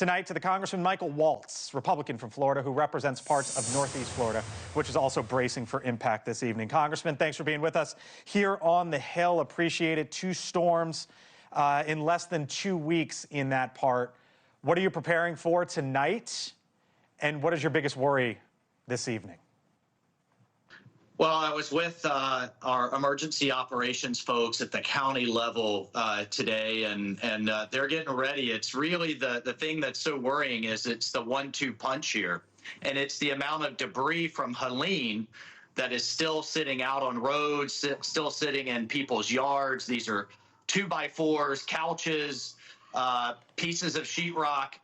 tonight to the Congressman Michael Waltz, Republican from Florida, who represents parts of Northeast Florida, which is also bracing for impact this evening. Congressman, thanks for being with us here on the Hill. Appreciate it. Two storms in less than 2 weeks in that part. What are you preparing for tonight? And what is your biggest worry this evening? Well, I was with our emergency operations folks at the county level today, and they're getting ready. It's really the thing that's so worrying is it's the 1-2 punch here, and it's the amount of debris from Helene that is still sitting out on roads, still sitting in people's yards. These are 2x4s, couches, pieces of sheetrock.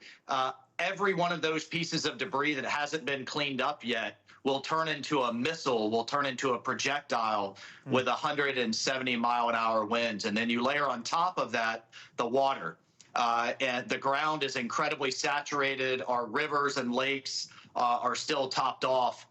Every one of those pieces of debris that hasn't been cleaned up yet will turn into a missile, will turn into a projectile with 170-mile-an-hour winds. And then you layer on top of that the water. And the ground is incredibly saturated. Our rivers and lakes are still topped off.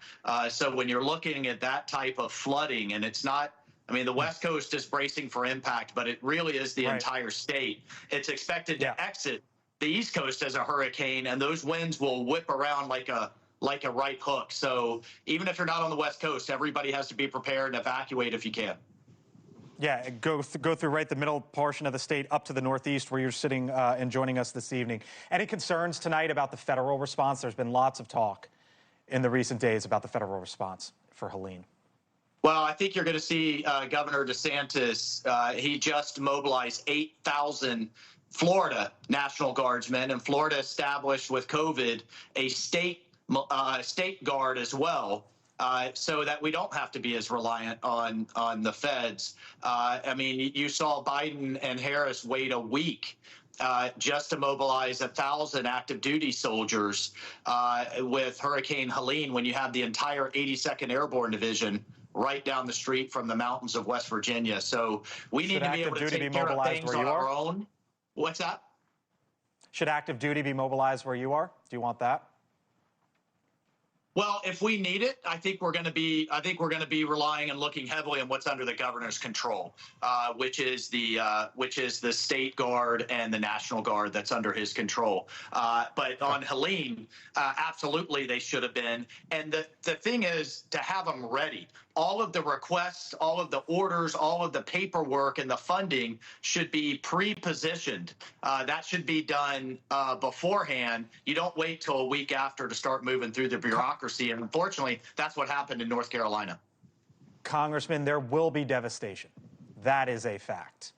So when you're looking at that type of flooding, and it's not, I mean, the West Coast is bracing for impact, but it really is the entire state. It's expected to exit the East Coast as a hurricane, and those winds will whip around like a right hook. So even if you're not on the West Coast, everybody has to be prepared and evacuate if you can. Yeah, go through right the middle portion of the state up to the Northeast where you're sitting and joining us this evening. Any concerns tonight about the federal response? There's been lots of talk in the recent days about the federal response for Helene. Well, I think you're going to see Governor DeSantis. He just mobilized 8,000 Florida National Guardsmen, and Florida established with COVID a state guard as well, so that we don't have to be as reliant on the feds. I mean, you saw Biden and Harris wait a week just to mobilize 1,000 active duty soldiers with Hurricane Helene, when you have the entire 82nd Airborne Division right down the street from the mountains of West Virginia. So we need to be able to take care of things on our own. What's that? Should active duty be mobilized where you are? Do you want that? Well, if we need it, I think we're going to be relying and looking heavily on what's under the governor's control, which is the state guard and the National Guard that's under his control. But on Helene, absolutely they should have been. And the thing is to have them ready. All of the requests, all of the orders, all of the paperwork and the funding should be pre-positioned. That should be done beforehand. You don't wait till a week after to start moving through the bureaucracy. And unfortunately, that's what happened in North Carolina. Congressman, there will be devastation. That is a fact.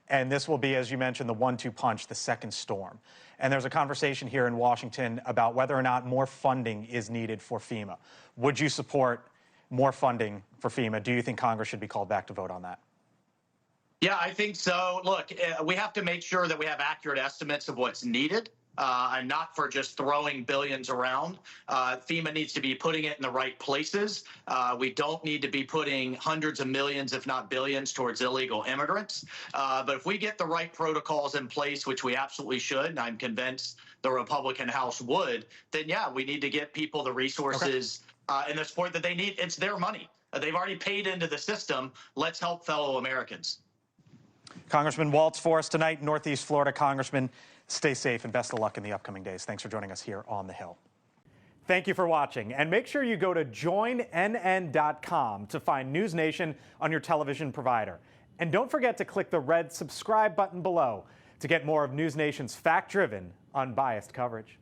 And this will be, as you mentioned, the 1-2 punch, the second storm. And there's a conversation here in Washington about whether or not more funding is needed for FEMA. Would you support more funding for FEMA? Do you think Congress should be called back to vote on that? Yeah, I think so. Look, we have to make sure that we have accurate estimates of what's needed. And not for just throwing billions around. FEMA needs to be putting it in the right places. We don't need to be putting hundreds of millions, if not billions, towards illegal immigrants. But if we get the right protocols in place, which we absolutely should, and I'm convinced the Republican House would, then yeah, we need to get people the resources and the support that they need. It's their money. They've already paid into the system. Let's help fellow Americans. Congressman Waltz for us tonight, Northeast Florida Congressman. Stay safe and best of luck in the upcoming days. Thanks for joining us here on the Hill. Thank you for watching, and make sure you go to joinnn.com to find NewsNation on your television provider. And don't forget to click the red subscribe button below to get more of NewsNation's fact-driven, unbiased coverage.